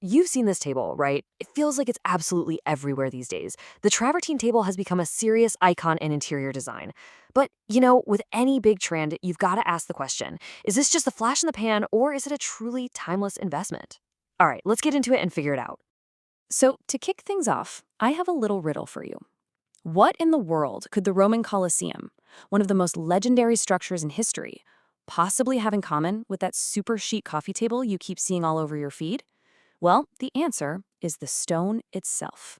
You've seen this table, right? It feels like it's absolutely everywhere these days. The Travertine table has become a serious icon in interior design. But, with any big trend, you've got to ask the question, is this just a flash in the pan or is it a truly timeless investment? All right, let's get into it and figure it out. So, to kick things off, I have a little riddle for you. What in the world could the Roman Colosseum, one of the most legendary structures in history, possibly have in common with that super chic coffee table you keep seeing all over your feed? Well, the answer is the stone itself.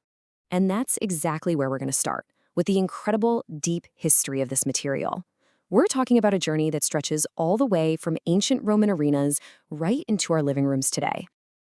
And that's exactly where we're going to start, with the incredible, deep history of this material. We're talking about a journey that stretches all the way from ancient Roman arenas right into our living rooms today.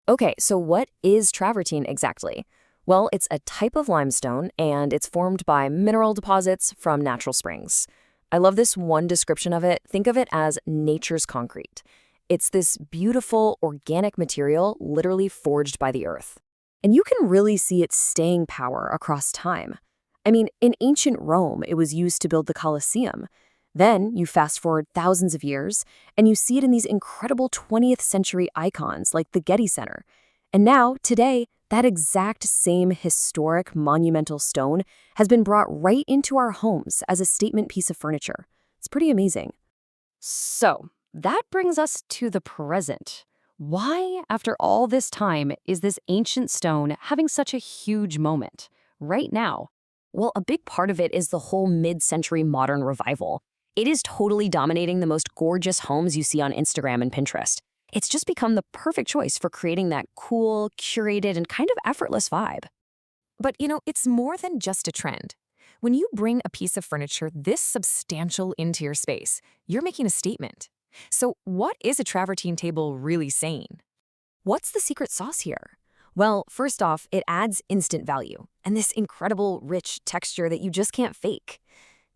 Okay, so what is travertine exactly? Well, it's a type of limestone, and it's formed by mineral deposits from natural springs. I love this one description of it. Think of it as nature's concrete. It's this beautiful, organic material literally forged by the earth. And you can really see its staying power across time. I mean, in ancient Rome, it was used to build the Colosseum. Then you fast forward thousands of years, and you see it in these incredible 20th century icons like the Getty Center. And now, today, that exact same historic monumental stone has been brought right into our homes as a statement piece of furniture. It's pretty amazing. So, that brings us to the present. Why, after all this time, is this ancient stone having such a huge moment right now? Well, a big part of it is the whole mid-century modern revival. It is totally dominating the most gorgeous homes you see on Instagram and Pinterest. It's just become the perfect choice for creating that cool, curated, and kind of effortless vibe. But it's more than just a trend. When you bring a piece of furniture this substantial into your space, you're making a statement. So what is a travertine table really saying? What's the secret sauce here? Well, first off, it adds instant value and this incredible, rich texture that you just can't fake.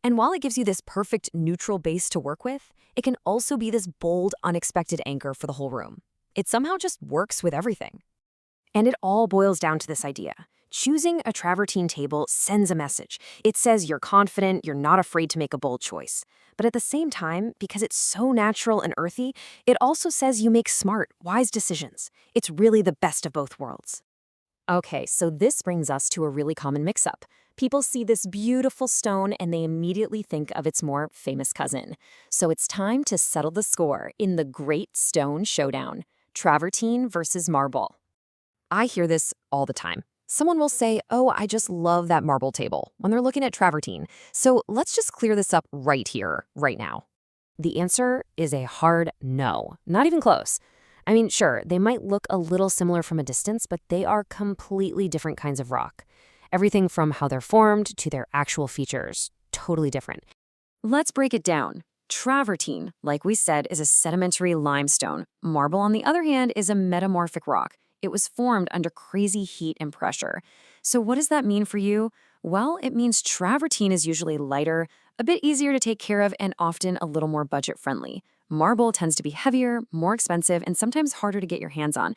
And while it gives you this perfect neutral base to work with, it can also be this bold, unexpected anchor for the whole room. It somehow just works with everything. And it all boils down to this idea. Choosing a travertine table sends a message. It says you're confident, you're not afraid to make a bold choice. But at the same time, because it's so natural and earthy, it also says you make smart, wise decisions. It's really the best of both worlds. Okay, so this brings us to a really common mix-up. People see this beautiful stone and they immediately think of its more famous cousin. So it's time to settle the score in the Great Stone Showdown, travertine versus marble. I hear this all the time. Someone will say, oh, I just love that marble table when they're looking at travertine. So let's just clear this up right here, right now. The answer is a hard no, not even close. I mean, sure, they might look a little similar from a distance, but they are completely different kinds of rock. Everything from how they're formed to their actual features, totally different. Let's break it down. Travertine, like we said, is a sedimentary limestone. Marble, on the other hand, is a metamorphic rock. It was formed under crazy heat and pressure. So what does that mean for you? Well, it means travertine is usually lighter, a bit easier to take care of, and often a little more budget-friendly. Marble tends to be heavier, more expensive, and sometimes harder to get your hands on.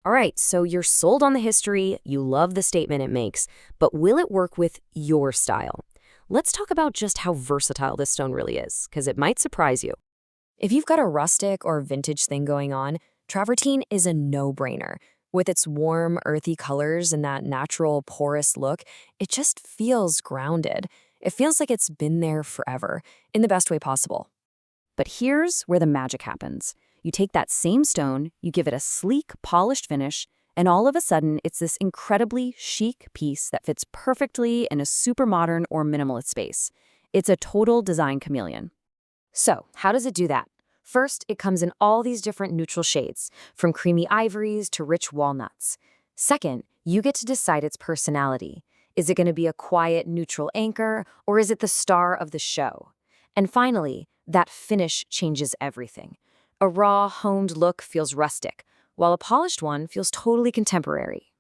All right, so you're sold on the history, you love the statement it makes, but will it work with your style? Let's talk about just how versatile this stone really is, because it might surprise you. If you've got a rustic or vintage thing going on, travertine is a no-brainer. With its warm, earthy colors and that natural, porous look, it just feels grounded. It feels like it's been there forever, in the best way possible. But here's where the magic happens. You take that same stone, you give it a sleek, polished finish, and all of a sudden, it's this incredibly chic piece that fits perfectly in a super modern or minimalist space. It's a total design chameleon. So, how does it do that? First, it comes in all these different neutral shades, from creamy ivories to rich walnuts. Second, you get to decide its personality. Is it going to be a quiet, neutral anchor, or is it the star of the show? And finally, that finish changes everything. A raw, honed look feels rustic, while a polished one feels totally contemporary.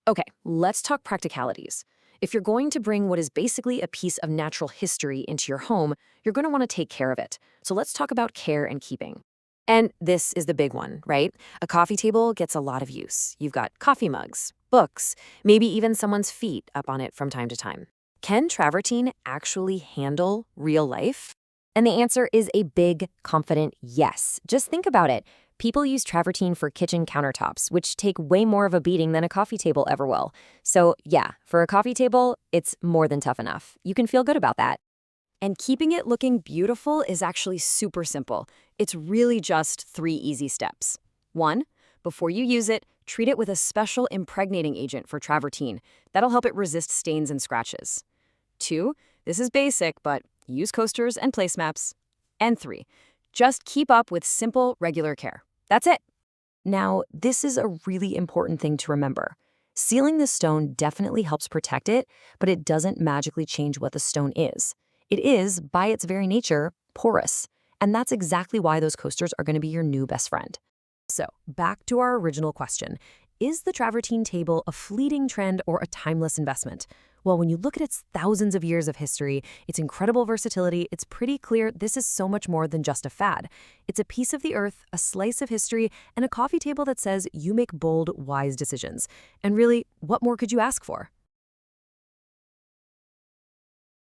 Okay, let's talk practicalities. If you're going to bring what is basically a piece of natural history into your home, you're going to want to take care of it. So let's talk about care and keeping. And this is the big one, right? A coffee table gets a lot of use. You've got coffee mugs, books, maybe even someone's feet up on it from time to time. Can travertine actually handle real life? And the answer is a big, confident yes. Just think about it. People use travertine for kitchen countertops, which take way more of a beating than a coffee table ever will. So yeah, for a coffee table, it's more than tough enough. You can feel good about that. And keeping it looking beautiful is actually super simple. It's really just 3 easy steps. 1. Before you use it, treat it with a special impregnating agent for travertine. That'll help it resist stains and scratches. 2. This is basic, but use coasters and placemats. And 3. Just keep up with simple, regular care. That's it. Now, this is a really important thing to remember. Sealing the stone definitely helps protect it, but it doesn't magically change what the stone is. It is, by its very nature, porous. And that's exactly why those coasters are going to be your new best friend. So, back to our original question. Is the travertine table a fleeting trend or a timeless investment? Well, when you look at its thousands of years of history, its incredible versatility, it's pretty clear this is so much more than just a fad. It's a piece of the earth, a slice of history, and a coffee table that says you make bold, wise decisions. And really, what more could you ask for?